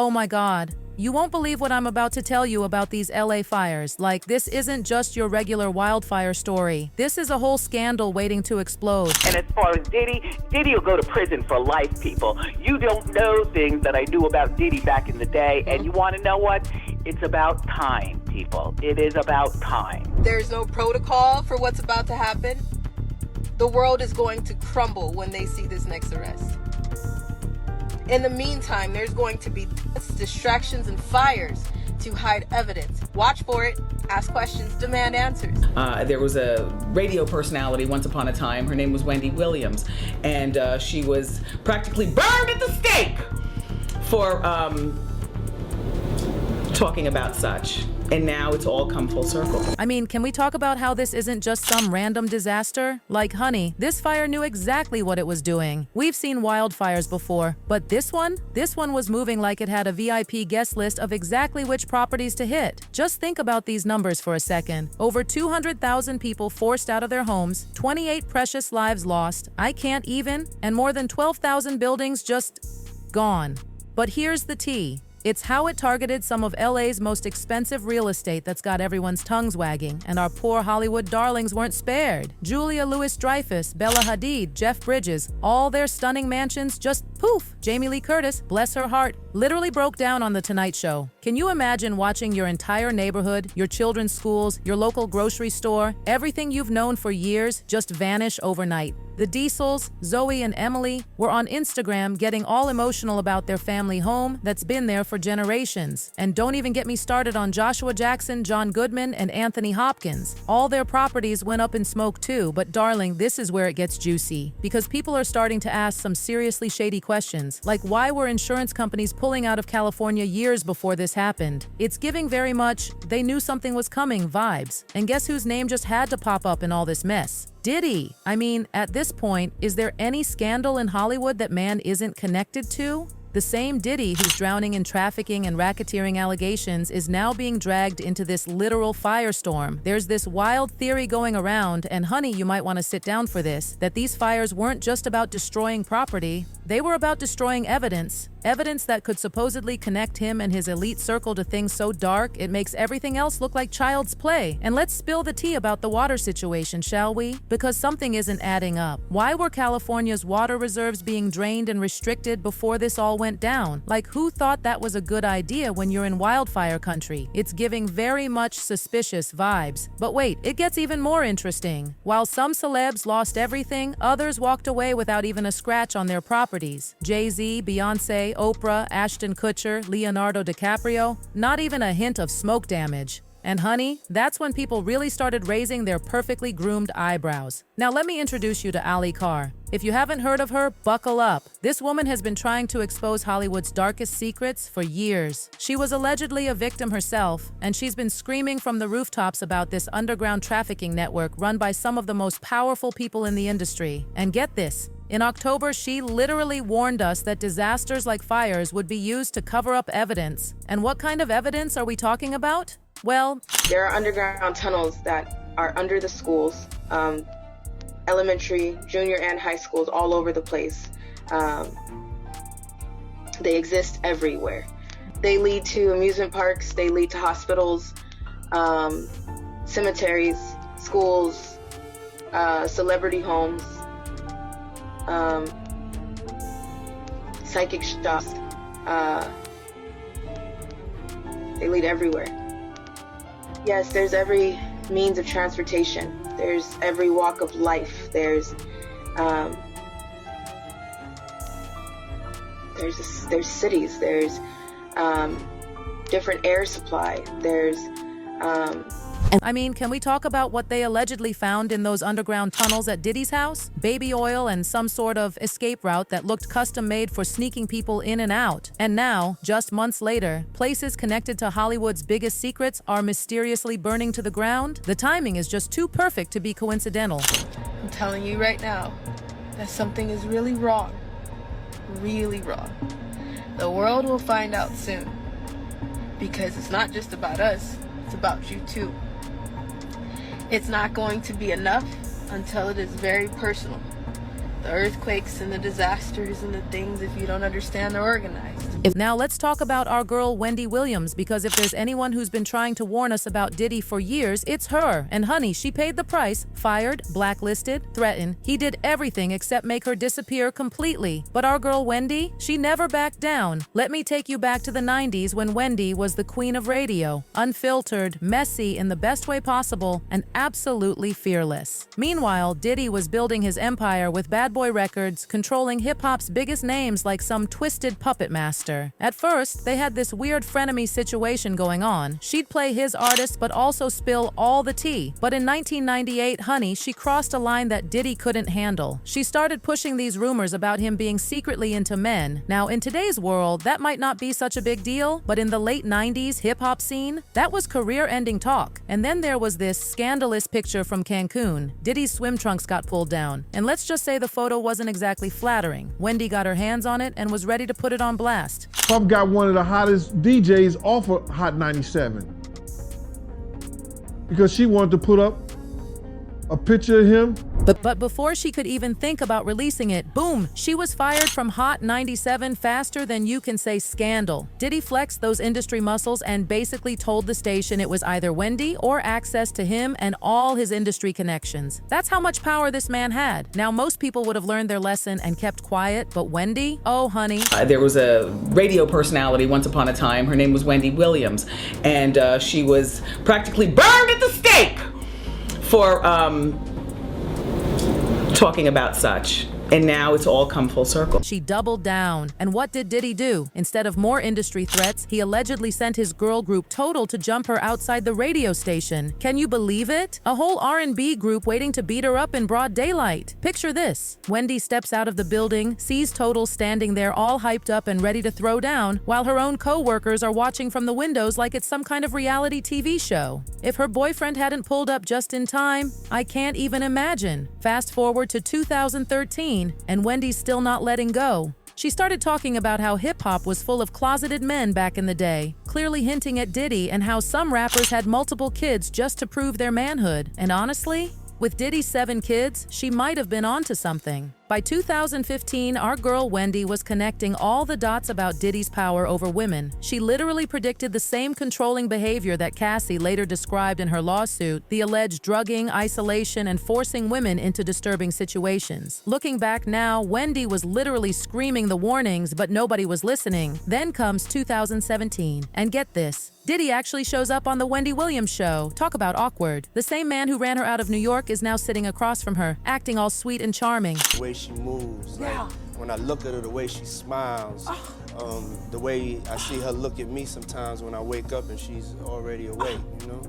Oh my God. You won't believe what I'm about to tell you about these LA fires. Like, this isn't just your regular wildfire story. This is a whole scandal waiting to explode. And as far as Diddy will go to prison for life, people. You don't know things that I knew about Diddy back in the day, and you want to know what? It's about time, people. It is about time. There's no protocol for what's about to happen. The world is going to crumble when they see this next arrest. In the meantime, there's going to be distractions and fires to hide evidence. Watch for it, ask questions, demand answers. There was a radio personality once upon a time. Her name was Wendy Williams, and she was practically burned at the stake for talking about such. And now it's all come full circle. I mean, can we talk about how this isn't just some random disaster? Like, honey, this fire knew exactly what it was doing. We've seen wildfires before, but this one was moving like it had a VIP guest list of exactly which properties to hit. Just think about these numbers for a second. Over 200,000 people forced out of their homes, 28 precious lives lost, and more than 12,000 buildings just gone. But here's the tea. It's how it targeted some of LA's most expensive real estate that's got everyone's tongues wagging, and our poor Hollywood darlings weren't spared. Julia Louis-Dreyfus, Bella Hadid, Jeff Bridges, all their stunning mansions just poof. Jamie Lee Curtis, bless her heart, literally broke down on The Tonight Show. Can you imagine watching your entire neighborhood, your children's schools, your local grocery store, everything you've known for years just vanish overnight? The Diesels, Zoe and Emily, were on Instagram getting all emotional about their family home that's been there for generations. And don't even get me started on Joshua Jackson, John Goodman, and Anthony Hopkins. All their properties went up in smoke too, but darling, this is where it gets juicy. Because people are starting to ask some seriously shady questions, like why were insurance companies pulling out of California years before this happened? It's giving very much, they knew something was coming vibes. And guess whose name just had to pop up in all this mess? Diddy. I mean, at this point, is there any scandal in Hollywood that man isn't connected to? The same Diddy who's drowning in trafficking and racketeering allegations is now being dragged into this literal firestorm. There's this wild theory going around, and honey, you might want to sit down for this, that these fires weren't just about destroying property, they were about destroying evidence. Evidence that could supposedly connect him and his elite circle to things so dark it makes everything else look like child's play. And let's spill the tea about the water situation, shall we? Because something isn't adding up. Why were California's water reserves being drained and restricted before this all went down? Like, who thought that was a good idea when you're in wildfire country? It's giving very much suspicious vibes. But wait, it gets even more interesting. While some celebs lost everything, others walked away without even a scratch on their properties. Jay-Z, Beyonce, Oprah, Ashton Kutcher, Leonardo DiCaprio, not even a hint of smoke damage. And honey, that's when people really started raising their perfectly groomed eyebrows. Now let me introduce you to Ali Carr. If you haven't heard of her, buckle up. This woman has been trying to expose Hollywood's darkest secrets for years. She was allegedly a victim herself, and she's been screaming from the rooftops about this underground trafficking network run by some of the most powerful people in the industry. And get this, in October, she literally warned us that disasters like fires would be used to cover up evidence. And what kind of evidence are we talking about? Well, there are underground tunnels that are under the schools, elementary, junior, and high schools all over the place. They exist everywhere. They lead to amusement parks, they lead to hospitals, cemeteries, schools, celebrity homes, psychic shops. They lead everywhere. Yes, there's every means of transportation. There's every walk of life. There's cities. There's different air supply. I mean, can we talk about what they allegedly found in those underground tunnels at Diddy's house? Baby oil and some sort of escape route that looked custom-made for sneaking people in and out. And now, just months later, places connected to Hollywood's biggest secrets are mysteriously burning to the ground. The timing is just too perfect to be coincidental. I'm telling you right now that something is really wrong. Really wrong. The world will find out soon. Because it's not just about us, it's about you too. It's not going to be enough until it is very personal. The earthquakes and the disasters and the things, if you don't understand, they're organized. Now let's talk about our girl Wendy Williams, because if there's anyone who's been trying to warn us about Diddy for years, it's her. And honey, she paid the price. Fired, blacklisted, threatened. He did everything except make her disappear completely. But our girl Wendy, she never backed down. Let me take you back to the 90s when Wendy was the queen of radio. Unfiltered, messy in the best way possible, and absolutely fearless. Meanwhile, Diddy was building his empire with Bad Boy Records, controlling hip-hop's biggest names like some twisted puppet master. At first, they had this weird frenemy situation going on. She'd play his artists but also spill all the tea. But in 1998, honey, she crossed a line that Diddy couldn't handle. She started pushing these rumors about him being secretly into men. Now, in today's world, that might not be such a big deal, but in the late 90s hip-hop scene, that was career-ending talk. And then there was this scandalous picture from Cancun. Diddy's swim trunks got pulled down. And let's just say the photo wasn't exactly flattering. Wendy got her hands on it and was ready to put it on blast. Puff got one of the hottest DJs off of Hot 97 because she wanted to put up a picture of him. But before she could even think about releasing it, boom, she was fired from Hot 97 faster than you can say scandal. Diddy flexed those industry muscles and basically told the station it was either Wendy or access to him and all his industry connections. That's how much power this man had. Now, most people would have learned their lesson and kept quiet, but Wendy? Oh, honey. There was a radio personality once upon a time. Her name was Wendy Williams, and she was practically burned at the stake for talking about such. And now it's all come full circle. She doubled down. And what did Diddy do? Instead of more industry threats, he allegedly sent his girl group Total to jump her outside the radio station. Can you believe it? A whole R&B group waiting to beat her up in broad daylight. Picture this. Wendy steps out of the building, sees Total standing there all hyped up and ready to throw down, while her own co-workers are watching from the windows like it's some kind of reality TV show. If her boyfriend hadn't pulled up just in time, I can't even imagine. Fast forward to 2013, and Wendy's still not letting go. She started talking about how hip-hop was full of closeted men back in the day, clearly hinting at Diddy and how some rappers had multiple kids just to prove their manhood. And honestly, with Diddy's 7 kids, she might have been onto something. By 2015, our girl Wendy was connecting all the dots about Diddy's power over women. She literally predicted the same controlling behavior that Cassie later described in her lawsuit, the alleged drugging, isolation, and forcing women into disturbing situations. Looking back now, Wendy was literally screaming the warnings, but nobody was listening. Then comes 2017, and get this, Diddy actually shows up on the Wendy Williams show. Talk about awkward. The same man who ran her out of New York is now sitting across from her, acting all sweet and charming. The way she moves, like when I look at her, the way she smiles, the way I see her look at me sometimes when I wake up and she's already awake, you know?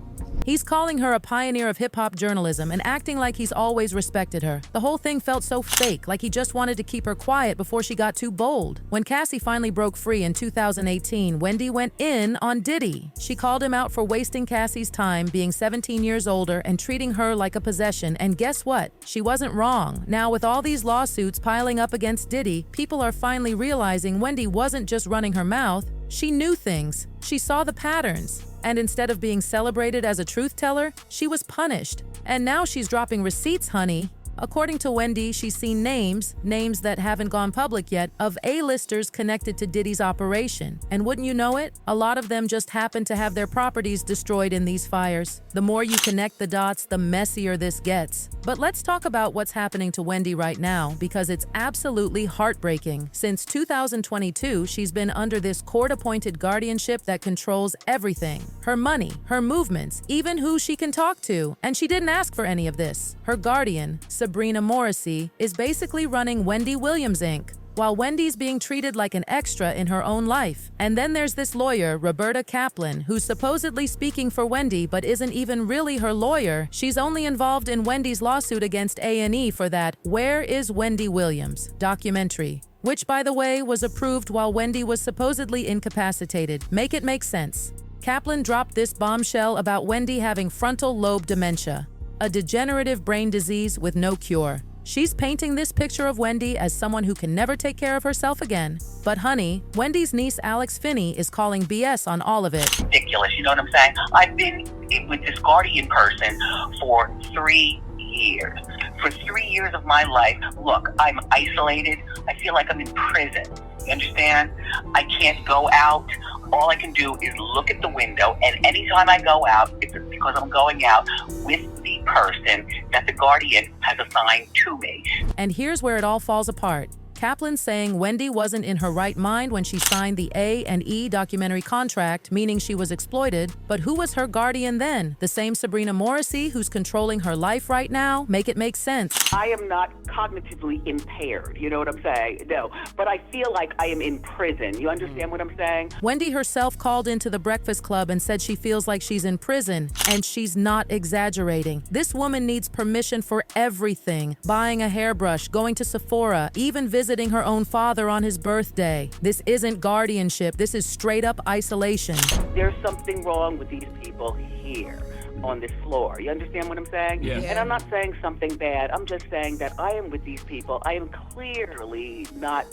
He's calling her a pioneer of hip-hop journalism and acting like he's always respected her. The whole thing felt so fake, like he just wanted to keep her quiet before she got too bold. When Cassie finally broke free in 2018, Wendy went in on Diddy. She called him out for wasting Cassie's time, being 17 years older, and treating her like a possession. And guess what? She wasn't wrong. Now, with all these lawsuits piling up against Diddy, people are finally realizing Wendy wasn't just running her mouth. She knew things. She saw the patterns. And instead of being celebrated as a truth teller, she was punished. And now she's dropping receipts, honey. According to Wendy, she's seen names that haven't gone public yet, of A-listers connected to Diddy's operation. And wouldn't you know it, a lot of them just happen to have their properties destroyed in these fires. The more you connect the dots, the messier this gets. But let's talk about what's happening to Wendy right now, because it's absolutely heartbreaking. Since 2022, she's been under this court-appointed guardianship that controls everything. Her money, her movements, even who she can talk to. And she didn't ask for any of this. Her guardian, Sabrina Morrissey, is basically running Wendy Williams, Inc., while Wendy's being treated like an extra in her own life. And then there's this lawyer, Roberta Kaplan, who's supposedly speaking for Wendy but isn't even really her lawyer. She's only involved in Wendy's lawsuit against A&E for that Where is Wendy Williams documentary, which, by the way, was approved while Wendy was supposedly incapacitated. Make it make sense. Kaplan dropped this bombshell about Wendy having frontal lobe dementia, a degenerative brain disease with no cure. She's painting this picture of Wendy as someone who can never take care of herself again. But honey, Wendy's niece Alex Finney is calling BS on all of it. Ridiculous, you know what I'm saying? I've been with this guardian person for 3 years. For 3 years of my life, look, I'm isolated. I feel like I'm in prison. You understand? I can't go out. All I can do is look at the window, and anytime I go out, it's because I'm going out with the person that the guardian has assigned to me. And here's where it all falls apart. Kaplan's saying Wendy wasn't in her right mind when she signed the A&E documentary contract, meaning she was exploited. But who was her guardian then? The same Sabrina Morrissey who's controlling her life right now? Make it make sense. I am not cognitively impaired, you know what I'm saying? No, but I feel like I am in prison. You understand what I'm saying? Wendy herself called into the Breakfast Club and said she feels like she's in prison, and she's not exaggerating. This woman needs permission for everything. Buying a hairbrush, going to Sephora, even visiting her own father on his birthday. This isn't guardianship. This is straight up isolation. There's something wrong with these people here on this floor. You understand what I'm saying? Yes. And I'm not saying something bad. I'm just saying that I am with these people. I am clearly not.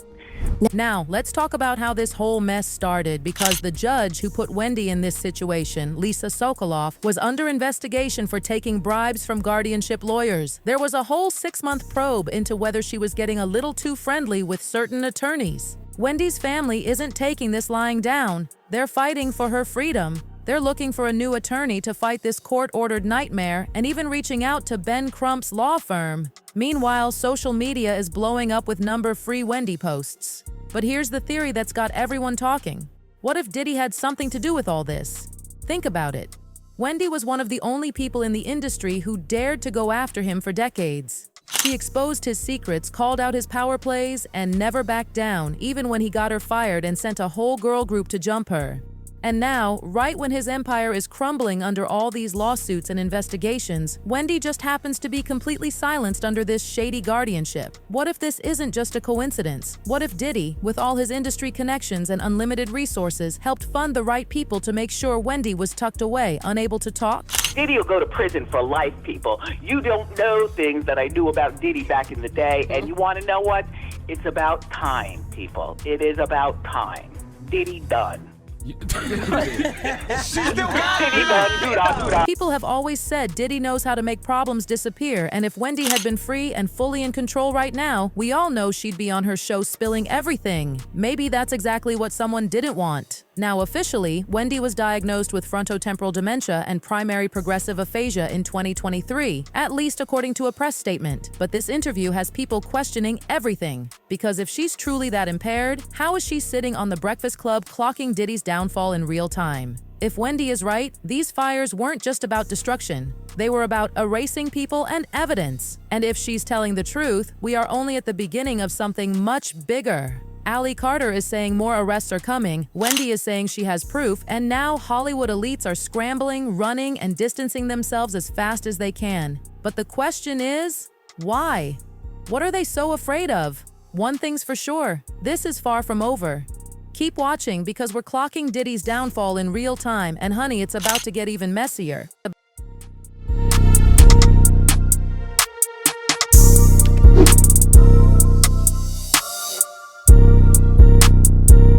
Now, let's talk about how this whole mess started, because the judge who put Wendy in this situation, Lisa Sokoloff, was under investigation for taking bribes from guardianship lawyers. There was a whole 6-month probe into whether she was getting a little too friendly with certain attorneys. Wendy's family isn't taking this lying down. They're fighting for her freedom. They're looking for a new attorney to fight this court-ordered nightmare, and even reaching out to Ben Crump's law firm. Meanwhile, social media is blowing up with free Wendy posts. But here's the theory that's got everyone talking. What if Diddy had something to do with all this? Think about it. Wendy was one of the only people in the industry who dared to go after him for decades. She exposed his secrets, called out his power plays, and never backed down, even when he got her fired and sent a whole girl group to jump her. And now, right when his empire is crumbling under all these lawsuits and investigations, Wendy just happens to be completely silenced under this shady guardianship. What if this isn't just a coincidence? What if Diddy, with all his industry connections and unlimited resources, helped fund the right people to make sure Wendy was tucked away, unable to talk? Diddy will go to prison for life, people. You don't know things that I knew about Diddy back in the day, and you want to know what? It's about time, people. It is about time. Diddy done. People have always said Diddy knows how to make problems disappear, and if Wendy had been free and fully in control right now, we all know she'd be on her show spilling everything. Maybe that's exactly what someone didn't want. Now, officially, Wendy was diagnosed with frontotemporal dementia and primary progressive aphasia in 2023, at least according to a press statement. But this interview has people questioning everything. Because if she's truly that impaired, how is she sitting on the Breakfast Club clocking Diddy's downfall in real time? If Wendy is right, these fires weren't just about destruction. They were about erasing people and evidence. And if she's telling the truth, we are only at the beginning of something much bigger. Ali Carter is saying more arrests are coming, Wendy is saying she has proof, and now Hollywood elites are scrambling, running, and distancing themselves as fast as they can. But the question is, why? What are they so afraid of? One thing's for sure, this is far from over. Keep watching because we're clocking Diddy's downfall in real time, and honey, it's about to get even messier.